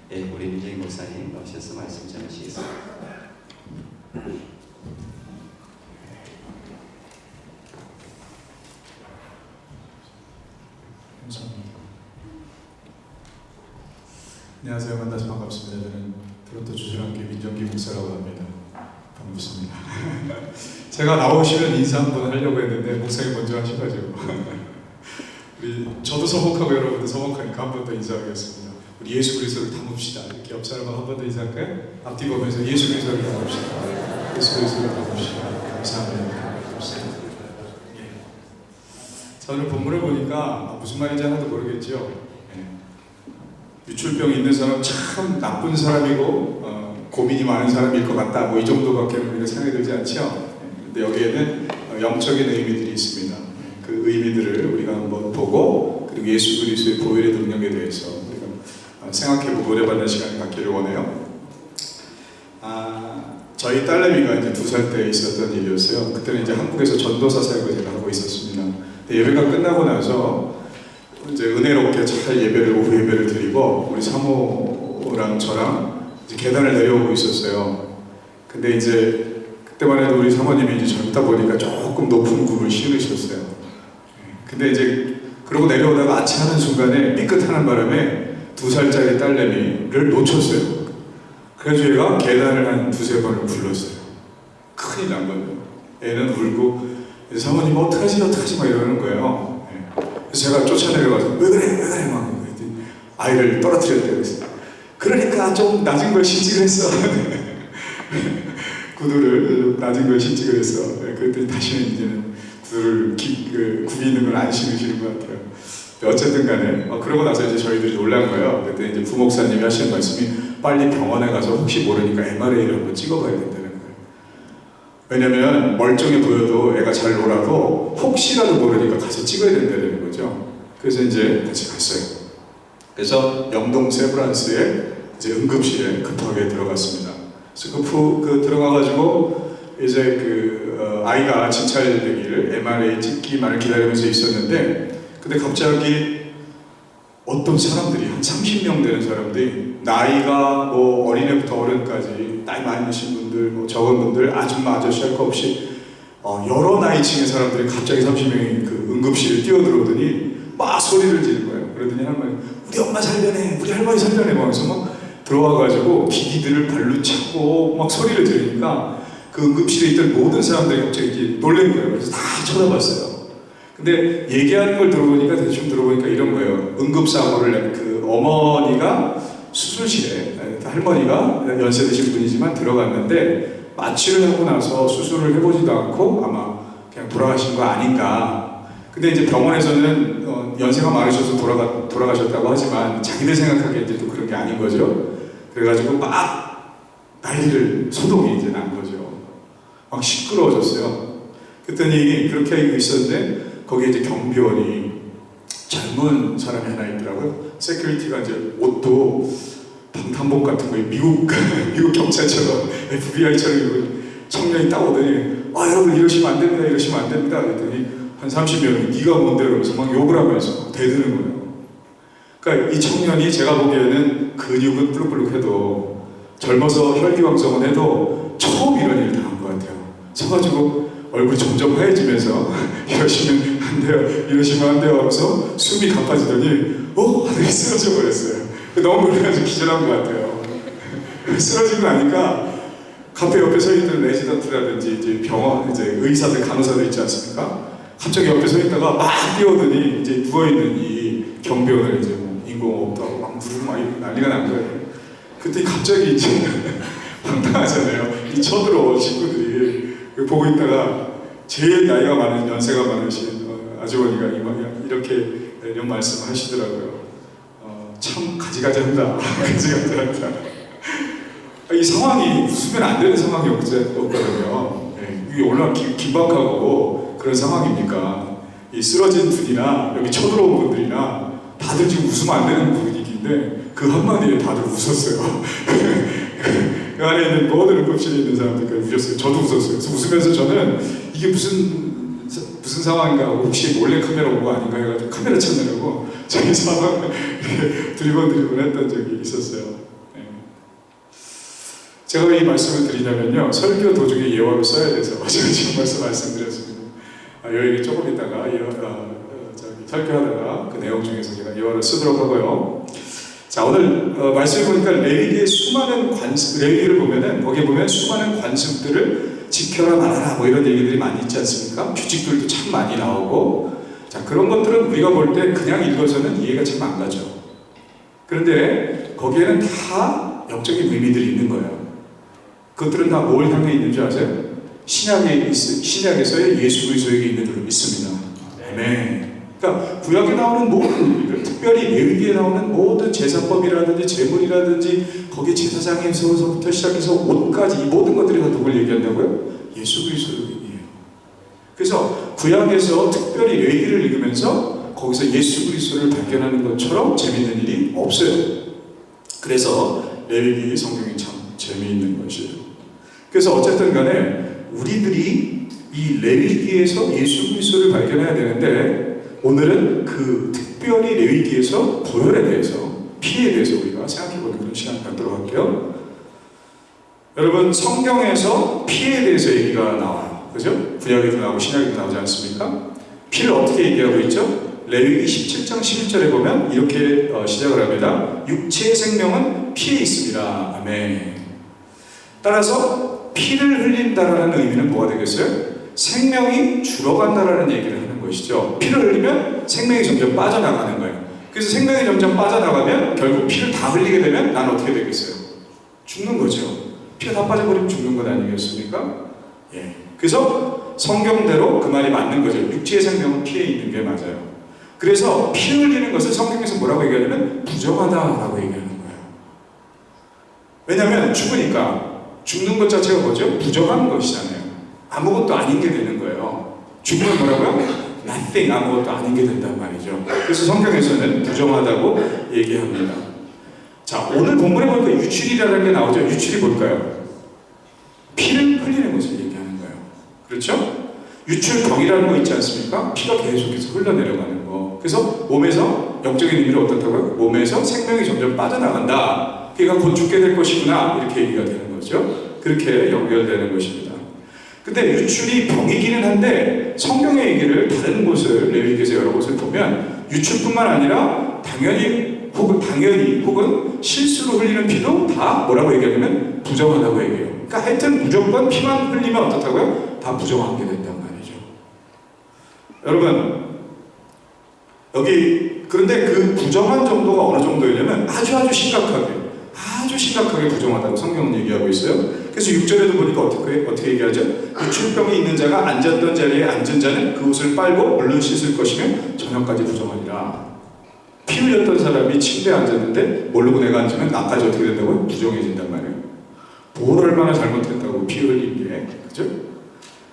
예, 우리 민정희 목사님 나오셔서 말씀 전하시겠습니다. 감사합니다. 안녕하세요. 만나서 반갑습니다. 저는 토론토 주신학교 민정기 목사라고 합니다. 반갑습니다. 제가 나오시면 인사 한번 하려고 했는데 목사님 먼저 하셔가지고 저도 서먹하고 여러분도 서먹하니까 한 번 더 인사하겠습니다. 우리 예수 그리스도를 담읍시다. 이렇게 옆 사람하고 한 번 더 인사할까요? 앞뒤 보면서 예수 그리스도를 담읍시다. 예수 그리스도를 담읍시다. 감사합니다. 예. 자, 오늘 본문을 보니까 무슨 말인지 하나도 모르겠죠. 예. 유출병이 있는 사람 참 나쁜 사람이고 고민이 많은 사람일 것 같다. 뭐 이 정도밖에 우리가 생각이 들지 않죠. 근데 여기에는 영적인 의미들이 있습니다. 그 의미들을 우리가 한번 보고 그리고 예수 그리스도의 보혈의 능력에 대해서 우리가 생각해보고 노래받는 시간을 갖기를 원해요. 저희 딸내미가 이제 2살 때 있었던 일이었어요. 그때는 이제 한국에서 전도사 사역을 제가 하고 있었습니다. 근데 예배가 끝나고 나서 이제 은혜롭게 잘 예배를 오후 예배를 드리고 우리 사모랑 저랑 이제 계단을 내려오고 있었어요. 근데 이제 그때만 해도 우리 사모님이 이제 젊다 보니까 조금 높은 굽을 신으셨어요. 근데 이제 그러고 내려오다가 아치하는 순간에 삐끗하는 바람에 2살짜리 딸내미를 놓쳤어요. 그래서 얘가 계단을 한 2-3번을 굴렀어요. 큰일 난 거예요. 애는 울고 사모님 어떡하지 막 이러는 거예요. 그래서 제가 쫓아내려가서 왜 그래 막 아이를 떨어뜨렸대요. 그래서 그러니까 좀 낮은 걸 신직을 했어. 구두를 낮은 걸 신직을 했어. 그랬더니 다시는 이제는 구두를 굽이 있는 걸 안 신으시는 것 같아요. 어쨌든 간에 그러고 나서 이제 저희들이 놀란 거예요. 그때 이제 부목사님이 하시는 말씀이 빨리 병원에 가서 혹시 모르니까 MRI를 한번 찍어봐야 된다는 거예요. 왜냐면 멀쩡해 보여도 애가 잘 놀아도 혹시라도 모르니까 가서 찍어야 된다는 거죠. 그래서 이제 같이 갔어요. 그래서 영동 세브란스의 이제 응급실에 급하게 들어갔습니다. 그래서 들어가가지고 이제 아이가 진찰되기를 MRI 찍기만을 기다리면서 있었는데, 근데 갑자기 어떤 사람들이 한 30명 되는 사람들이 나이가 뭐 어린애부터 어른까지 나이 많이 드신 분들, 뭐 적은 분들, 아줌마 아저씨 할 거 없이 여러 나이층의 사람들이 갑자기 30명이 그 응급실에 뛰어들어오더니 막 소리를 지르는 거예요. 그러더니 할머니 우리 엄마 살려내, 우리 할머니 살려내 하면서 막 들어와가지고 기기들을 발로 차고 막 소리를 지르니까 그 응급실에 있던 모든 사람들이 갑자기 놀란 거예요. 그래서 다 쳐다봤어요. 근데 얘기하는 걸 대충 들어보니까 이런 거예요. 응급사고를 그 어머니가 수술실에, 할머니가 연세 드신 분이지만 들어갔는데 마취를 하고 나서 수술을 해보지도 않고 아마 그냥 돌아가신 거 아닌가. 근데 이제 병원에서는 연세가 많으셔서 돌아가셨다고 하지만 자기들 생각하기에 이제 또 그런 게 아닌 거죠. 그래가지고 막 난리를, 소동이 이제 난 거죠. 막 시끄러워졌어요. 그랬더니 그렇게 하고 있었는데 거기에 이제 경비원이 젊은 사람이 하나 있더라고요. 세큐리티가 이제 옷도 방탄복 같은 거 미국 경찰처럼 FBI처럼 입은 청년이 딱 오더니 여러분 이러시면 안 됩니다, 이러시면 안 됩니다. 그랬더니 한 30명이 네가 뭔데 이러면서 막 욕을 하면서 대드는 거예요. 그러니까 이 청년이 제가 보기에는 근육은 뿔룩뿔룩해도 젊어서 혈기왕성은 해도 처음 이런 일을 당한 것 같아요. 서가지고 얼굴이 점점 하얘지면서 이러시면 안 돼요, 이러시면 안 돼요 하면서 숨이 가빠지더니 하더니 쓰러져 버렸어요. 너무 놀라서 기절한 것 같아요. 쓰러지고 나니까 카페 옆에 서 있는 레지던트라든지 이제 병원 이제 의사들 간호사들 있지 않습니까? 갑자기 옆에 서 있다가 막 뛰어오더니 이제 누워있는 이 경비원을 이제 인공 없다고 막 누르고 막 난리가 난 거예요. 그때 갑자기 이제 황당하잖아요. 이 쳐들어온 친구들이 보고 있다가 제일 나이가 많은, 연세가 많으신 아주머니가 이렇게 이런 말씀을 하시더라고요. 참 가지가지한다. 가지가지한다. 이 상황이 웃으면 안 되는 상황이었거든요. 이게 얼마나 긴박하고 그런 상황입니까? 이 쓰러진 분이나 여기 쳐들어온 분들이나 다들 지금 웃으면 안 되는 분위기인데 그 한마디에 다들 웃었어요. 그 안에 있는 모든 응급실에 있는 사람들까지 웃었어요. 저도 웃었어요. 그래서 웃으면서 저는 이게 무슨 상황인가 하고 혹시 몰래 카메라 온 거 아닌가 해가지고 카메라 찾느라고 저희 상황을 드리번 했던 적이 있었어요. 네. 제가 이 말씀을 드리냐면요, 설교 도중에 예화로 써야 돼서 제가 지금 벌써 말씀드렸습니다. 여기 조금 있다가 설교하다가 그 내용 중에서 제가 예화를 쓰도록 하고요. 자, 오늘 말씀을 보니까 레위기의 수많은 레위기를 보면은 거기에 보면 수많은 관습들을 지켜라 말아라 뭐 이런 얘기들이 많이 있지 않습니까? 규칙들도 참 많이 나오고, 자, 그런 것들은 우리가 볼 때 그냥 읽어서는 이해가 참 안 가죠. 그런데 거기에는 다 영적인 의미들이 있는 거예요. 그것들은 다 뭘 향해 있는 줄 아세요? 신약에서의 예수 그리스도에게 있는 줄 믿습니다. 아멘. 그러니까 구약에 나오는 모든 일들, 특별히 레위기에 나오는 모든 제사법이라든지 제물이라든지 거기 제사장에서부터 시작해서 옷까지 이 모든 것들이 다 누굴 얘기한다고요? 예수 그리스도를 얘기해요. 그래서 구약에서 특별히 레위기를 읽으면서 거기서 예수 그리스도를 발견하는 것처럼 재미있는 일이 없어요. 그래서 레위기 성경이 참 재미있는 것이에요. 그래서 어쨌든 간에 우리들이 이 레위기에서 예수 그리스도를 발견해야 되는데, 오늘은 그 특별히 레위기에서 보혈에 대해서, 피에 대해서 우리가 생각해보는 그런 시간 갖도록 할게요. 여러분, 성경에서 피에 대해서 얘기가 나와요. 그죠? 구약에도 나오고 신약에도 나오지 않습니까? 피를 어떻게 얘기하고 있죠? 레위기 17장 11절에 보면 이렇게 시작을 합니다. 육체의 생명은 피에 있습니다. 아멘. 따라서 피를 흘린다라는 의미는 뭐가 되겠어요? 생명이 줄어간다라는 얘기를 하는 것이죠. 피를 흘리면 생명이 점점 빠져나가는 거예요. 그래서 생명이 점점 빠져나가면 결국 피를 다 흘리게 되면 난 어떻게 되겠어요? 죽는 거죠. 피가 다 빠져버리면 죽는 것 아니겠습니까? 예. 그래서 성경대로 그 말이 맞는 거죠. 육체의 생명은 피에 있는 게 맞아요. 그래서 피 흘리는 것을 성경에서 뭐라고 얘기하냐면 부정하다라고 얘기하는 거예요. 왜냐하면 죽는 것 자체가 뭐죠? 부정한 것이잖아요. 아무것도 아닌 게 되는 거예요. 죽으면 뭐라고요? nothing, 아무것도 아닌 게 된단 말이죠. 그래서 성경에서는 부정하다고 얘기합니다. 자, 오늘 본문에 보니까 유출이라는 게 나오죠. 유출이 뭘까요? 피를 흘리는 것을 얘기하는 거예요. 그렇죠? 유출병이라는 거 있지 않습니까? 피가 계속해서 흘러내려가는 거. 그래서 몸에서 영적인 의미로 어떻다고요? 몸에서 생명이 점점 빠져나간다. 그가 곧 죽게 될 것이구나. 이렇게 얘기가 되는 거죠. 그렇게 연결되는 것입니다. 근데 유출이 병이기는 한데 성경의 얘기를 다른 곳을 레위기에서 여러 곳을 보면 유출뿐만 아니라 당연히 혹은 실수로 흘리는 피도 다 뭐라고 얘기하냐면 부정하다고 얘기해요. 그러니까 하여튼 무조건 피만 흘리면 어떻다고요? 다 부정한 게 된단 말이죠. 여러분, 여기 그런데 그 부정한 정도가 어느 정도냐면 아주 심각하게 부정하다고 성경은 얘기하고 있어요. 그래서 6절에도 보니까 어떻게 얘기하죠? 유출병이 있는 자가 앉았던 자리에 앉은 자는 그 옷을 빨고 물론 씻을 것이며 저녁까지 부정하리라. 피 흘렸던 사람이 침대에 앉았는데 모르고 내가 앉으면 나까지 어떻게 된다고요? 부정해진단 말이에요. 뭘 얼마나 잘못했다고 피 흘린 게. 그죠?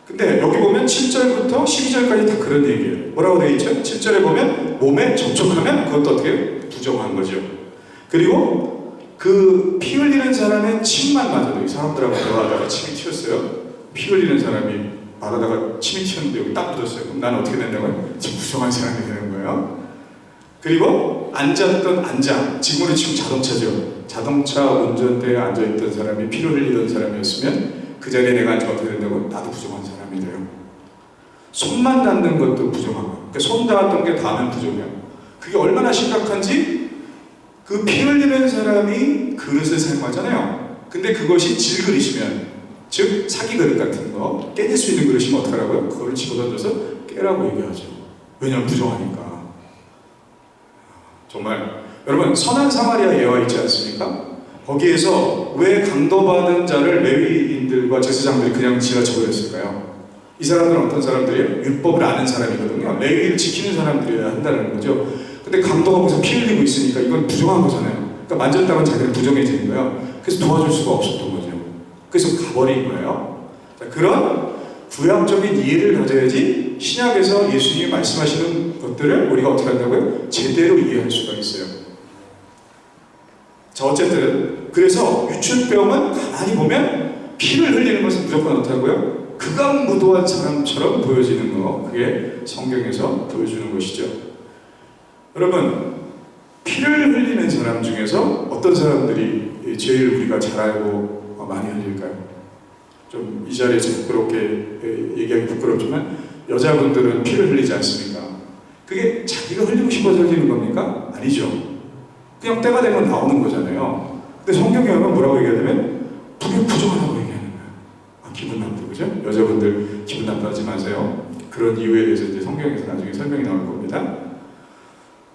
근데 여기 보면 7절부터 12절까지 다 그런 얘기예요. 뭐라고 되어 있죠? 7절에 보면 몸에 접촉하면 그것도 어떻게 부정한 거죠. 그리고 그 피 흘리는 사람의 침만 맞아도 이 사람들하고 대화하다가 침이 튀었어요. 피 흘리는 사람이 말하다가 침이 튀었는데 여기 딱 묻었어요. 그럼 난 어떻게 된다고요? 지금 부정한 사람이 되는 거예요. 그리고 지금으로 치면 자동차죠. 자동차 운전대에 앉아있던 사람이 피를 흘리던 사람이었으면 그 자리에 내가 앉으면 어떻게 된다고? 나도 부정한 사람이 돼요. 손만 닿는 것도 부정하고, 그러니까 손 닿았던 게 닿으면 부정해요. 그게 얼마나 심각한지 그 피 흘리는 사람이 그릇을 사용하잖아요. 근데 그것이 질그릇이면, 즉 사기 그릇 같은 거 깨질 수 있는 그릇이면 어떡하라고요? 그거를 집어던져서 깨라고 얘기하죠. 왜냐하면 부정하니까. 정말 여러분, 선한 사마리아 예화 있지 않습니까? 거기에서 왜 강도받은 자를 레위인들과 제사장들이 그냥 지나쳐버렸을까요? 이 사람들은 어떤 사람들이에요? 율법을 아는 사람이거든요. 레위를 지키는 사람들이어야 한다는 거죠. 근데 강도가 거기서 피 흘리고 있으니까 이건 부정한 거잖아요. 그러니까 만졌다면 자기는 부정해지는 거예요. 그래서 도와줄 수가 없었던 거죠. 그래서 가버린 거예요. 자, 그런 구약적인 이해를 가져야지 신약에서 예수님이 말씀하시는 것들을 우리가 어떻게 한다고요? 제대로 이해할 수가 있어요. 자, 어쨌든 그래서 유출병은 가만히 보면 피를 흘리는 것은 무조건 어떻다고요? 극악무도한 사람처럼 보여지는 거, 그게 성경에서 보여주는 것이죠. 여러분, 피를 흘리는 사람 중에서 어떤 사람들이 제일 우리가 잘 알고 많이 흘릴까요? 좀 이 자리에서 부끄럽게 얘기하기 부끄럽지만 여자분들은 피를 흘리지 않습니까? 그게 자기가 흘리고 싶어서 흘리는 겁니까? 아니죠. 그냥 때가 되면 나오는 거잖아요. 근데 성경에 보면 뭐라고 얘기하냐면 부정하다고 얘기하는 거예요. 기분 나쁘죠, 그죠? 여자분들 기분 나빠하지 마세요. 그런 이유에 대해서 이제 성경에서 나중에 설명이 나올 겁니다.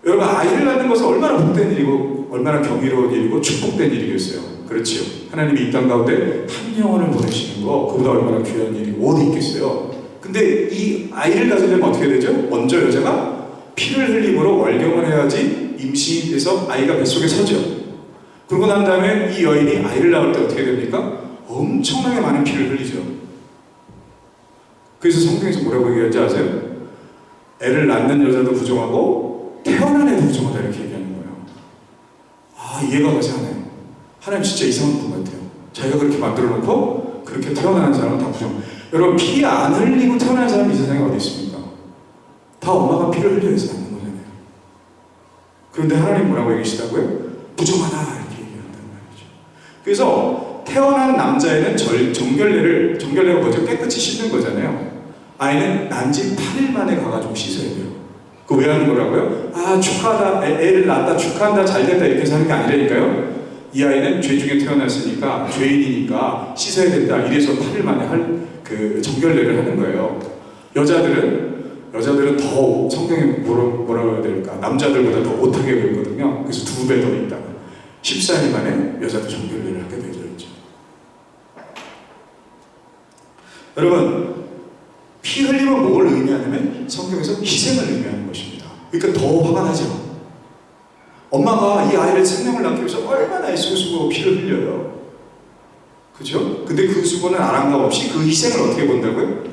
여러분, 아이를 낳는 것은 얼마나 복된 일이고 얼마나 경이로운 일이고 축복된 일이겠어요. 그렇지요. 하나님이 이 땅 가운데 한 영혼을 보내시는 거 그보다 얼마나 귀한 일이 어디 있겠어요. 근데 이 아이를 가지려면 어떻게 되죠? 먼저 여자가 피를 흘림으로 월경을 해야지 임신이 돼서 아이가 뱃속에 서죠. 그러고 난 다음에 이 여인이 아이를 낳을 때 어떻게 됩니까? 엄청나게 많은 피를 흘리죠. 그래서 성경에서 뭐라고 얘기하는지 아세요? 애를 낳는 여자도 부정하고 태어난 애도 부정하다 이렇게 얘기하는 거예요. 이해가 가지 않아요. 하나님 진짜 이상한 분 같아요. 자기가 그렇게 만들어 놓고 그렇게 태어나는 사람은 다 부정. 여러분, 피 안 흘리고 태어난 사람이 이 세상에 어디 있습니까? 다 엄마가 피를 흘려서 낳는 거잖아요. 그런데 하나님 뭐라고 얘기하시다고요? 부정하다 이렇게 얘기한단 말이죠. 그래서 태어난 남자애는 정결례가 뭐죠? 깨끗이 씻는 거잖아요. 아이는 난 지 8일 만에 가가지고 씻어야 돼요. 그거 왜 하는 거라고요? 축하하다, 애를 낳았다, 축하한다, 잘 된다 이렇게 사는 게 아니라니까요. 이 아이는 죄 중에 태어났으니까 죄인이니까 씻어야 된다. 이래서 8일 만에 할 그 정결례를 하는 거예요. 여자들은 더 성경에 뭐라고 해야 될까? 남자들보다 더 못하게 배우거든요. 그래서 2배 더 있다가 14일 만에 여자도 정결례를 하게 되어 있죠. 여러분, 피 흘림은 뭘 의미하냐면 성경에서 희생을 의미하는 것입니다. 그러니까 더 화가 나죠. 엄마가 이 아이를 생명을 낳기 위해서 얼마나 애쓰고 수고하고 피를 흘려요. 그죠? 근데 그 수고는 아랑각 없이 그 희생을 어떻게 본다고요?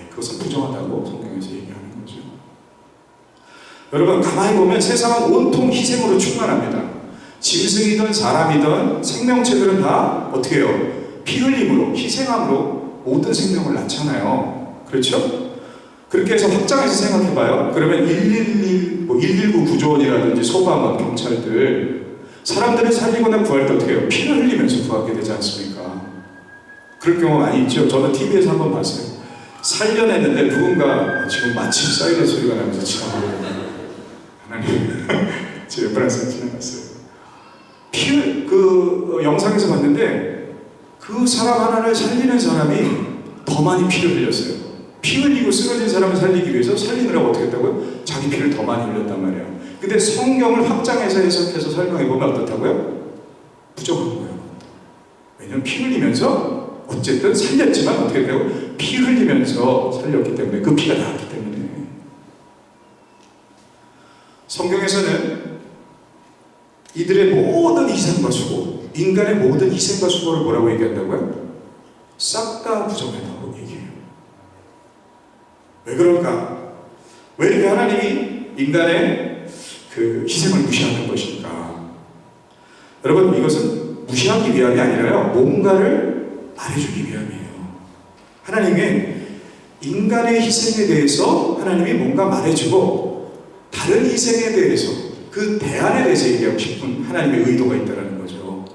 그것은 부정하다고 성경에서 얘기하는 거죠. 여러분, 가만히 보면 세상은 온통 희생으로 충만합니다. 짐승이든 사람이든 생명체들은 다 어떻게 해요? 피 흘림으로, 희생함으로 모든 생명을 낳잖아요. 그렇죠? 그렇게 해서 확장해서 생각해봐요. 그러면 119 구조원이라든지 소방관, 경찰들 사람들을 살리거나 구할 때 어떻게 해요? 피를 흘리면서 구하게 되지 않습니까? 그럴 경우 많이 있죠. 저는 TV에서 한번 봤어요. 살려냈는데 누군가 지금 마침 사이렌 소리가 나면서 지나가고 하나님 제 옆에 항상 지나갔어요. 그 영상에서 봤는데 그 사람 하나를 살리는 사람이 더 많이 피를 흘렸어요. 피 흘리고 쓰러진 사람을 살리기 위해서 살리느라고 어떻게 했다고요? 자기 피를 더 많이 흘렸단 말이에요. 근데 성경을 확장해서 해석해서 설명해보면 어떻다고요? 부정한 거예요. 왜냐면 피 흘리면서 어쨌든 살렸지만 어떻게 되고 피 흘리면서 살렸기 때문에 그 피가 나왔기 때문에. 성경에서는 이들의 모든 희생과 수고, 인간의 모든 희생과 수고를 뭐라고 얘기한다고요? 싹 다 부정하다고 얘기해요. 왜 그럴까? 왜 이렇게 하나님이 인간의 그 희생을 무시하는 것일까? 여러분, 이것은 무시하기 위함이 아니라요, 뭔가를 말해주기 위함이에요. 하나님이 인간의 희생에 대해서 하나님이 뭔가 말해주고 다른 희생에 대해서 그 대안에 대해서 얘기하고 싶은 하나님의 의도가 있다는 거죠.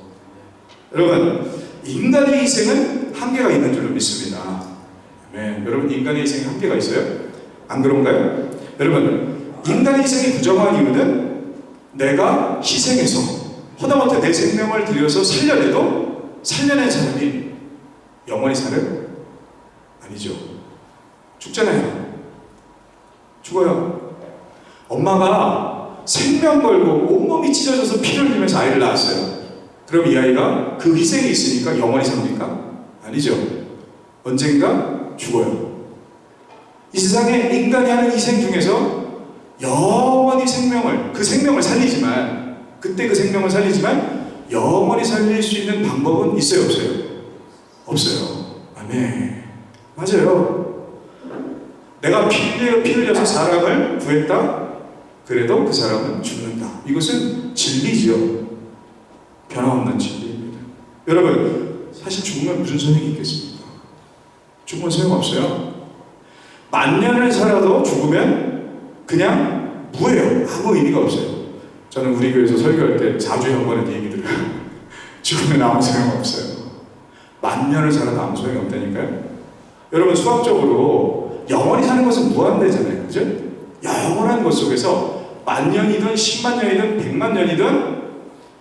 여러분, 인간의 희생은 한계가 있는 줄로 믿습니다. 네, 여러분, 인간의 희생에 한계가 있어요? 안 그런가요? 여러분, 인간의 희생이 부정한 이유는 내가 희생해서 허다못해 내 생명을 들여서 살려내도 살려낸 사람이 영원히 살아요? 아니죠. 죽잖아요. 죽어요. 엄마가 생명 걸고 온몸이 찢어져서 피를 흘리면서 아이를 낳았어요. 그럼 이 아이가 그 희생이 있으니까 영원히 삽니까? 아니죠. 언젠가 죽어요. 이 세상에 인간이 하는 희생 중에서 영원히 그 생명을 살리지만, 그때 그 생명을 살리지만 영원히 살릴 수 있는 방법은 있어요, 없어요? 없어요. 아멘. 맞아요. 내가 피 흘려서 사람을 구했다? 그래도 그 사람은 죽는다. 이것은 진리지요. 변함없는 진리입니다. 여러분, 사실 죽으면 무슨 소용이 있겠습니까? 죽으면 소용없어요. 1000년을 살아도 죽으면 그냥 무예요. 아무 의미가 없어요. 저는 우리 교회에서 설교할 때 4주에 한 번은 얘기 들어요. 죽으면 아무 소용없어요. 만년을 살아도 아무 소용이 없다니까요. 여러분, 수학적으로 영원히 사는 것은 무한대잖아요. 그죠? 영원한 것 속에서 만년이든 10만 년이든 100만 년이든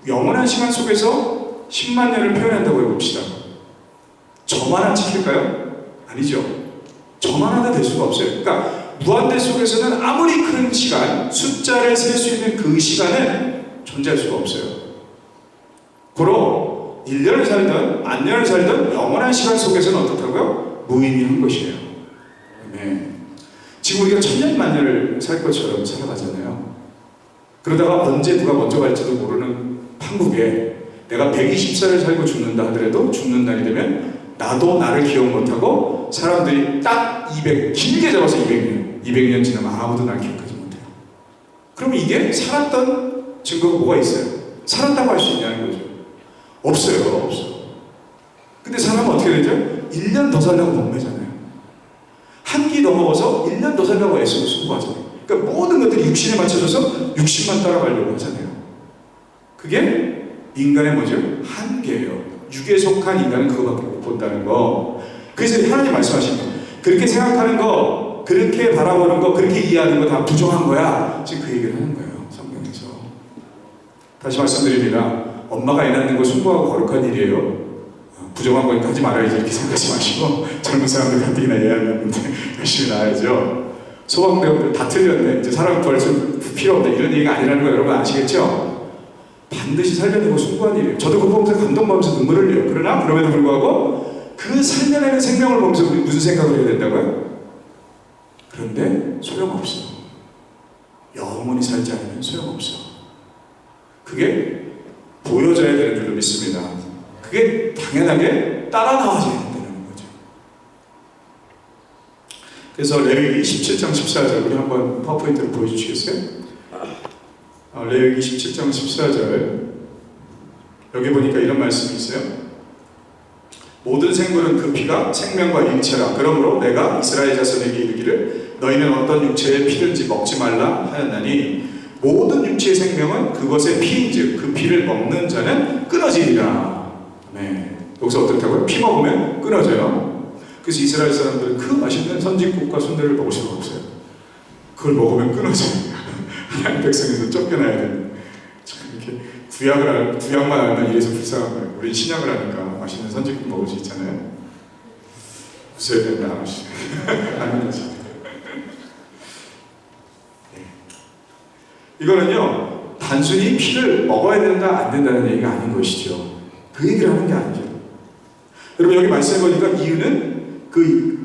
영원한 시간 속에서 10만 년을 표현한다고 해봅시다. 저만한 지킬까요? 아니죠. 저만하다 될 수가 없어요. 그러니까 무한대 속에서는 아무리 큰 시간, 숫자를 셀 수 있는 그 시간은 존재할 수가 없어요. 고로 1년을 살든 만년을 살든 영원한 시간 속에서는 어떻다고요? 무의미한 것이에요. 네. 지금 우리가 천년 만년을 살 것처럼 살아가잖아요. 그러다가 언제 누가 먼저 갈지도 모르는 판국에 내가 120살을 살고 죽는다 하더라도 죽는 날이 되면 나도 나를 기억 못하고 사람들이 딱 200, 길게 잡아서 200년 지나면 아무도 날 기억하지 못해요. 그러면 이게 살았던 증거가 뭐가 있어요? 살았다고 할 수 있냐는 거죠. 없어요. 없어. 근데 사람은 어떻게 되죠? 1년 더 살려고 목매잖아요. 한 끼 더 먹어서 1년 더 살려고 애쓰고 수고하잖아요. 그러니까 모든 것들이 육신에 맞춰져서 육신만 따라가려고 하잖아요. 그게 인간의 뭐죠? 한계예요. 육에 속한 인간은 그거밖에 못 본다는 거. 그래서 하나님 말씀하신 거, 그렇게 생각하는 거, 그렇게 바라보는 거, 그렇게 이해하는 거 다 부정한 거야. 지금 그 얘기를 하는 거예요. 성경에서. 다시 말씀드립니다. 엄마가 애 낳는 거 숭고하고 거룩한 일이에요. 부정한 거니까 하지 말아야지 이렇게 생각하지 마시고 젊은 사람들 가뜩이나 이해하려는데 열심히 낳아야죠. 소방대원들 다 틀렸네. 이제 사람 구할 필요 없네. 이런 얘기가 아니라는 거 여러분 아시겠죠? 반드시 살려내고 숭고한 일이에요. 저도 그거 보면서 감동받으면서 눈물을 흘려요. 그러나 그럼에도 불구하고 그 살려내는 생명을 보면서 우리 무슨 생각을 해야 된다고요? 그런데 소용없어. 영원히 살지 않으면 소용없어. 그게 보여져야 되는 줄로 믿습니다. 그게 당연하게 따라 나와줘야 된다는 거죠. 그래서 레위기 17장 14절 우리 한번 파워포인트를 보여주시겠어요? 레위기 17장 14절 여기 보니까 이런 말씀이 있어요. 모든 생물은 그 피가 생명과 일체라. 그러므로 내가 이스라엘 자손에게 이르기를 너희는 어떤 육체의 피든지 먹지 말라 하였나니 모든 육체의 생명은 그것의 피인즉 그 피를 먹는 자는 끊어지리라. 네. 여기서 어떻다고요? 피 먹으면 끊어져요. 그래서 이스라엘 사람들은 그 맛있는 선진국과 순대를 먹을 수가 없어요. 그걸 먹으면 끊어져요. 하나님 백성에서 쫓겨나야 돼요. 참 이렇게 구약만 알면 이래서 불쌍한 거예요. 우린 신약을 하니까 맛있는 선진국 먹을 수 있잖아요. 웃어야 되는데 안 하시죠. 안 하시죠. 이거는요, 단순히 피를 먹어야 된다, 안 된다는 얘기가 아닌 것이죠. 그 얘기를 하는 게 아니죠. 여러분, 여기 말씀해보니까 이유는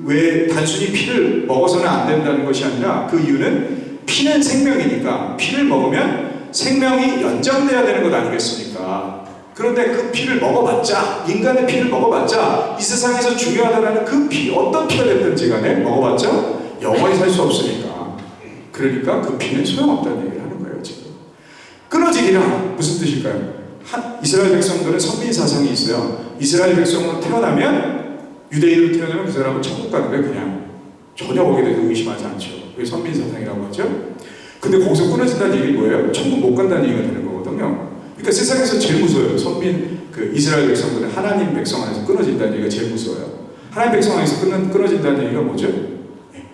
왜 단순히 피를 먹어서는 안 된다는 것이 아니라 그 이유는 피는 생명이니까 피를 먹으면 생명이 연장돼야 되는 것 아니겠습니까? 그런데 그 피를 먹어봤자, 인간의 피를 먹어봤자 이 세상에서 중요하다는 그 피, 어떤 피가 됐든지 간에 먹어봤자 영원히 살 수 없으니까. 그러니까 그 피는 소용없다는 얘기를 하는 거예요, 지금. 끊어지리라. 무슨 뜻일까요? 이스라엘 백성들은 선민 사상이 있어요. 이스라엘 백성으로 태어나면, 유대인으로 태어나면 그 사람은 천국 가는 거예요, 그냥. 전혀 거기에 대해서 의심하지 않죠. 그게 선민 사상이라고 하죠. 근데 거기서 끊어진다는 얘기 뭐예요? 천국 못 간다는 얘기가 되는 거거든요. 그러니까 세상에서 제일 무서워요. 선민, 이스라엘 백성들은 하나님 백성 안에서 끊어진다는 얘기가 제일 무서워요. 하나님 백성 안에서 끊어진다는 얘기가 뭐죠?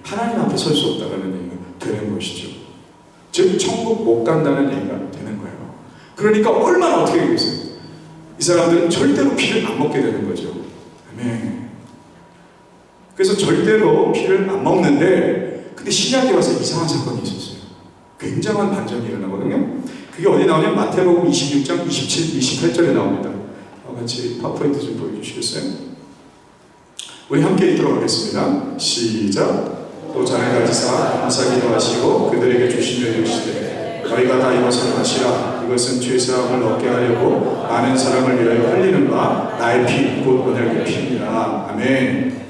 하나님 앞에 설 수 없다는 얘기가 되는 것이죠. 즉, 천국 못 간다는 얘기가 되는 거예요. 그러니까 얼마나 어떻게 되겠어요? 이 사람들은 절대로 피를 안 먹게 되는 거죠. 아멘. 그래서 절대로 피를 안 먹는데, 근데 신약에 와서 이상한 사건이 있었어요. 굉장한 반전이 일어나거든요. 그게 어디 나오냐면 마태복음 26장 27, 28절에 나옵니다. 같이 파워포인트 좀 보여주시겠어요? 우리 함께 읽도록 하겠습니다. 시작. 또 자네 가지사 감사기도 하시고 그들에게 주시며 이르시되 너희가 다 이것을 마시라. 이것은 죄사함을 얻게 하려고 많은 사람을 위하여 흘리는 바 나의 피 곧 언약의 피입니다. 아멘.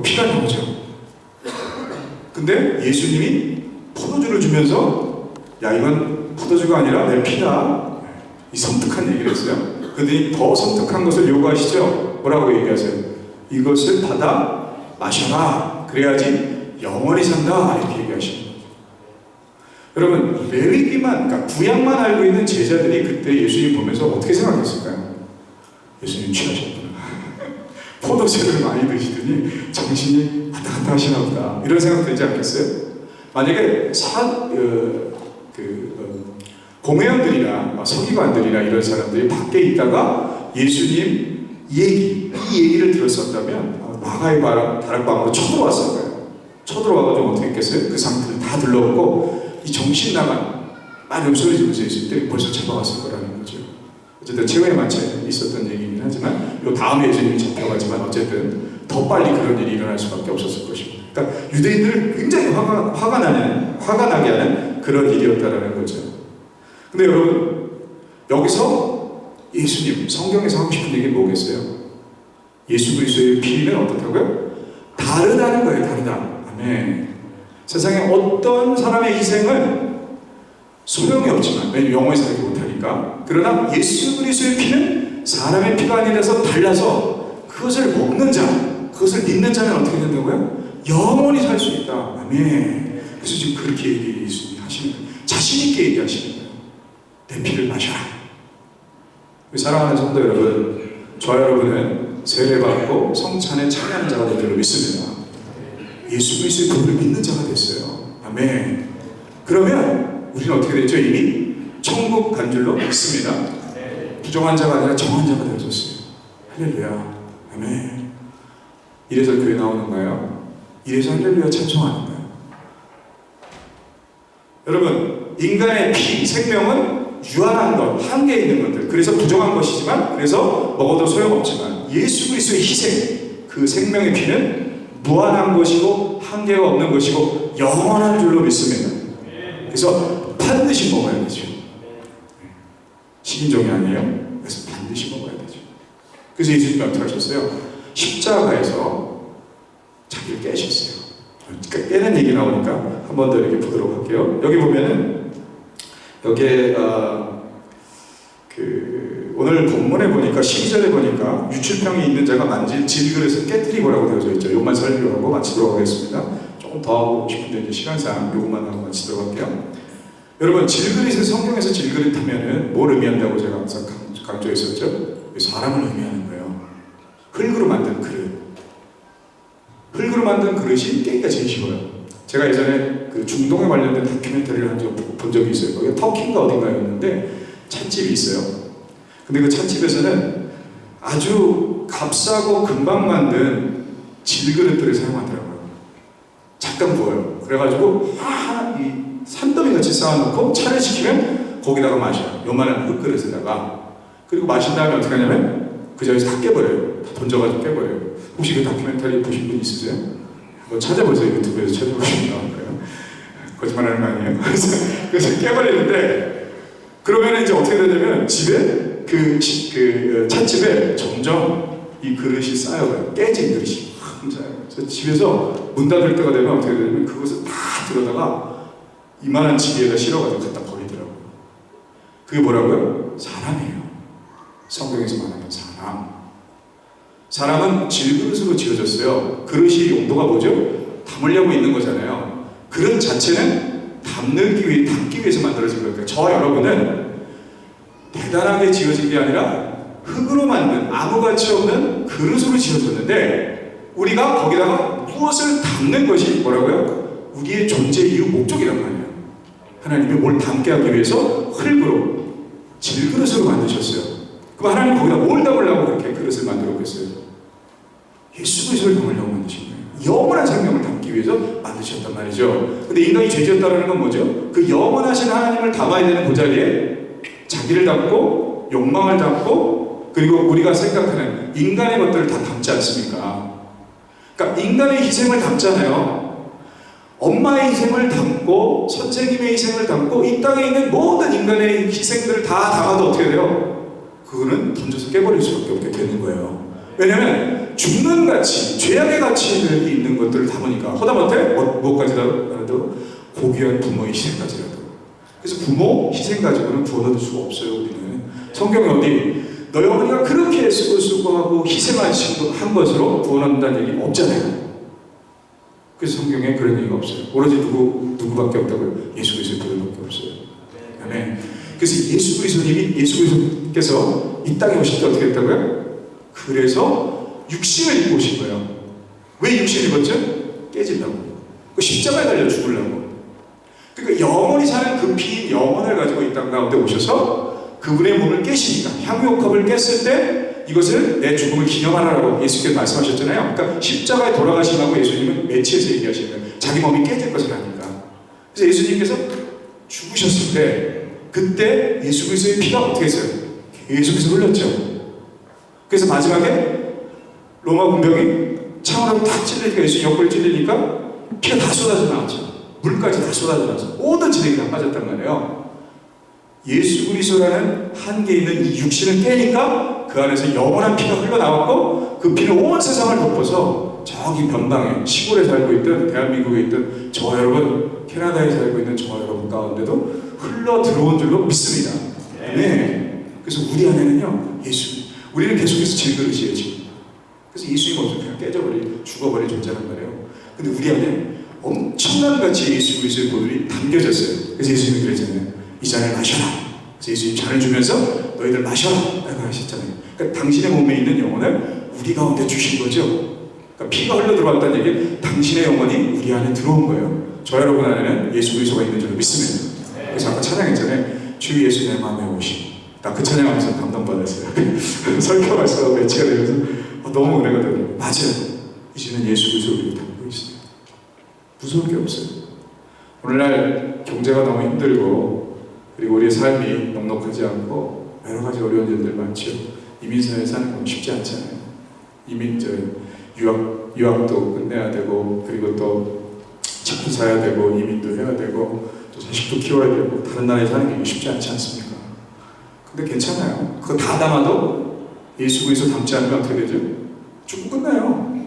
피가 나오죠. 근데 예수님이 포도주를 주면서 야, 이건 포도주가 아니라 내 피다. 이 섬뜩한 얘기를 했어요. 그들이 더 섬뜩한 것을 요구하시죠. 뭐라고 얘기하세요? 이것을 받아 마셔라. 그래야지 영원히 산다. 이렇게 얘기하시는 거죠. 여러분, 레위기만, 그러니까 구약만 알고 있는 제자들이 그때 예수님 보면서 어떻게 생각했을까요? 예수님 취하셨구나. 포도주를 많이 드시더니 정신이 왔다 갔다 하시나 보다. 이런 생각 들지 않겠어요? 만약에 공회원들이나 서기관들이나 이런 사람들이 밖에 있다가 예수님 이 얘기를 들었었다면 마가의 다락방으로 쳐들어왔을 거예요. 쳐들어와가지고 어떻게 했겠어요? 그 상태를 다 둘러보고 이 정신 나간 많이 음소리 지르면서 예수님들이 벌써 잡아갔을 거라는 거죠. 어쨌든 최후에 마침에 있었던 얘기긴 하지만 요 다음에 예수님이 잡혀가지만 어쨌든 더 빨리 그런 일이 일어날 수밖에 없었을 것입니다. 그러니까 유대인들을 굉장히 화가 나게 하는 그런 일이었다라는 거죠. 근데 여러분, 여기서 예수님, 성경에서 하고 싶은 얘기는 뭐겠어요? 예수 그리스도의 피는 어떻다고요? 다르다는 거예요. 다르다. 아멘. 세상에 어떤 사람의 희생은 소용이 없지만, 왜냐면 영원히 살지 못하니까. 그러나 예수 그리스도의 피는 사람의 피가 아니라서 달라서 그것을 먹는 자, 그것을 믿는 자는 어떻게 된다고요? 영원히 살 수 있다. 아멘. 그래서 지금 그렇게 예수님이 하시는 거예요. 자신있게 얘기하시는 거예요. 내 피를 마셔라. 사랑하는 성도 여러분, 저 여러분은 세례받고 성찬에 참여하는 자가 된 줄로 믿습니다. 예수 그리스도의 도를 믿는 자가 됐어요. 아멘. 그러면 우리는 어떻게 됐죠? 이미 천국 간 줄로 믿습니다. 부정한 자가 아니라 정한 자가 되어졌어요. 할렐루야. 아멘. 이래서 교회 나오는 거예요. 이래서 할렐루야 찬송하는 거예요. 여러분, 인간의 피, 생명은 유한한 것, 한계 있는 것들, 그래서 부정한 것이지만, 그래서 먹어도 소용없지만 예수 그리스도의 희생, 그 생명의 피는 무한한 것이고 한계가 없는 것이고 영원한 줄로 믿습니다. 그래서 반드시 먹어야 되죠. 식인종이 아니에요. 그래서 반드시 먹어야 되죠. 그래서 예수님이 어떻게 하셨어요? 십자가에서 자기를 깨셨어요. 그러니까 깨는 얘기 나오니까 한 번 더 이렇게 보도록 할게요. 여기 보면은 여기에 오늘 본문에 보니까 12절에 보니까 유출병이 있는 자가 만질 질그릇을 깨뜨리고라고 되어져 있죠. 이것만 설교하고 마치도록 하겠습니다. 조금 더 하고 싶은데 이제 시간상 이것만 하고 마치도록 할게요. 여러분, 질그릇을 성경에서 질그릇 하면은 뭘 의미한다고 제가 항상 강조했었죠? 사람을 의미하는 거예요. 흙으로 만든 그릇. 흙으로 만든 그릇이 깨기가 제일 쉬워요. 제가 예전에 그 중동에 관련된 다큐멘터리를 본 적이 있어요. 거기 터키인가 어딘가였는데 찻집이 있어요. 근데 그 찻집에서는 아주 값싸고 금방 만든 질그릇들을 사용하더라고요. 잠깐 부어요. 그래가지고 이 산더미 같이 쌓아놓고 차를 시키면 거기다가 마셔요. 요만한 흙그릇에다가. 그리고 마신 다음에 어떻게 하냐면 그 자리에서 다 깨버려요. 다 던져가지고 깨버려요. 혹시 그 다큐멘터리 보신 분 있으세요? 한번 찾아보세요. 유튜브에서 찾아보시면 나올 거예요. 거짓말하는 거 아니에요? 그래서 깨버리는데, 그러면 이제 어떻게 되냐면 집에 찻집에 점점 이 그릇이 쌓여가요. 깨진 그릇이 쌓여요. 그래서 집에서 문 닫을 때가 되면 어떻게 되냐면 그것을 다 들어다가 이만한 지게에다 실어가지고 갖다 버리더라고요. 그게 뭐라고요? 사람이에요. 성경에서 말하는 사람. 사람은 질그릇으로 지어졌어요. 그릇이 용도가 뭐죠? 담으려고 있는 거잖아요. 그릇 자체는 담기 위해서 만들어진 거예요. 저와 여러분은 대단하게 지어진 게 아니라 흙으로 만든 아무 가치 없는 그릇으로 지어졌는데, 우리가 거기다가 무엇을 담는 것이 뭐라고요? 우리의 존재 이유 목적이란 말이에요. 하나님이 뭘 담게 하기 위해서 흙으로 질그릇으로 만드셨어요. 그럼 하나님 거기다 뭘 담으려고 그렇게 그릇을 만들었겠어요? 예수 그리스도를 담으려고 만드신 거예요. 영원한 생명을 담기 위해서 만드셨단 말이죠. 근데 인간이 죄지었다는 건 뭐죠? 그 영원하신 하나님을 담아야 되는 그 자리에 자기를 담고 욕망을 담고 그리고 우리가 생각하는 인간의 것들을 다 담지 않습니까? 그러니까 인간의 희생을 담잖아요. 엄마의 희생을 담고 선생님의 희생을 담고 이 땅에 있는 모든 인간의 희생들을 다 담아도 어떻게 돼요? 그거는 던져서 깨버릴 수밖에 없게 되는 거예요. 왜냐하면 죽는 가치, 죄악의 가치들이 있는 것들을 담으니까. 허다못해 무엇까지라도 고귀한 부모의 희생까지라도. 그래서 부모 희생 가지고는 구원 얻을 수가 없어요. 우리는 성경에 어디 너희 어머니가 그렇게 수고하고 희생한 것으로 구원 얻는다는 얘기 없잖아요. 그래서 성경에 그런 얘기가 없어요. 오로지 누구밖에 없다고요? 예수 그리스도의 그래서 예수 그리스도께서 이 땅에 오실 때 어떻게 했다고요? 그래서 육신을 입고 오신 거예요. 왜 육신을 입었죠? 깨지려고. 그 십자가에 달려 죽으려고. 그러니까 영원히 사는 그 피 영혼을 가지고 이 땅 가운데 오셔서 그분의 몸을 깨시니까, 향유옥합을 깼을 때 이것을 내 죽음을 기념하라고 예수께서 말씀하셨잖아요. 그러니까 십자가에 돌아가시라고 예수님은 매치에서 얘기하시는 거예요. 자기 몸이 깨질 것을 아니까. 그래서 예수님께서 죽으셨을 때 그때 예수 그리스도의 피가 어떻게 했어요? 계속해서 흘렀죠. 그래서 마지막에 로마 군병이 창으로 다 찔리니까, 예수 옆구리 찔리니까 피가 다 쏟아져 나왔죠. 물까지 다 쏟아져 나와서 모든 진액이 다 빠졌단 말이에요. 예수 그리스도라는 한계 있는 이 육신을 깨니까 그 안에서 영원한 피가 흘러나왔고, 그 피는 온 세상을 덮어서 저기 변방에 시골에 살고 있던, 대한민국에 있던 저 여러분, 캐나다에 살고 있는 저 여러분 가운데도 흘러 들어온 줄로 믿습니다. 네. 그래서 우리 안에는요, 우리는 계속해서 질그릇이에요, 지금. 그래서 예수님 없으면 그냥 깨져버린, 죽어버린 존재란 말이에요. 근데 우리 안에 엄청난 가치 예수 그리스도의 보혈이 담겨졌어요. 그래서 예수님이 그랬잖아요. 이 잔을 마셔라. 그래서 예수님 잔을 주면서 너희들 마셔라 라고 하셨잖아요. 그러니까 당신의 몸에 있는 영혼을 우리 가운데 주신 거죠. 그러니까 피가 흘러 들어왔다는 얘기는 당신의 영혼이 우리 안에 들어온 거예요. 저 여러분 안에는 예수 그리스도가 있는 줄 믿습니다. 그래서 아까 찬양했잖아요. 주 예수 내 마음에 오시. 나 그 찬양하면서 감동받았어요. 설교 말씀하고 매치가 되면서 너무 은혜가 되더라고요. 맞아요. 이제는 예수 그리스도 우리를 담고 있어요. 무서울 게 없어요. 오늘날 경제가 너무 힘들고, 그리고 우리의 삶이 넉넉하지 않고 여러 가지 어려운 일들 많죠. 이민사회에 사는 건 쉽지 않잖아요. 유학도 끝내야 되고, 그리고 또 집도 사야 되고, 이민도 해야 되고, 또 자식도 키워야 되고, 다른 나라에 사는 게 쉽지 않지 않습니까? 근데 괜찮아요. 그거 다 담아도 예수 그리스도 담지 않으면 어떻게 되죠? 죽고 끝나요.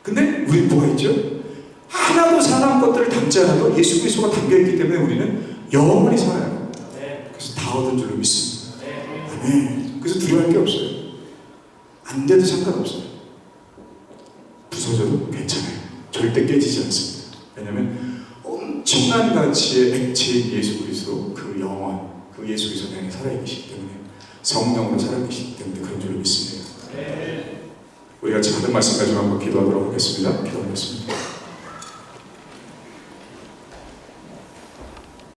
근데 우리 뭐가 있죠? 하나도 사람 것들을 담지 않아도 예수 그리스도가 담겨있기 때문에 우리는 영원히 살아요. 그래서 다 얻은 줄로 믿습니다. 아멘. 그래서 두려워할 게 없어요. 안 돼도 상관없어요. 부서져도 괜찮아요. 절대 깨지지 않습니다. 왜냐하면 엄청난 가치의 액체인 예수 그리스도, 그 영원, 그 예수 그리스도 안에 살아계시기 때문에, 성령으로 살아계시기 때문에 그런 줄로 믿습니다. 우리 같이 받은 말씀 가지고 한번 기도하도록 하겠습니다. 기도하겠습니다.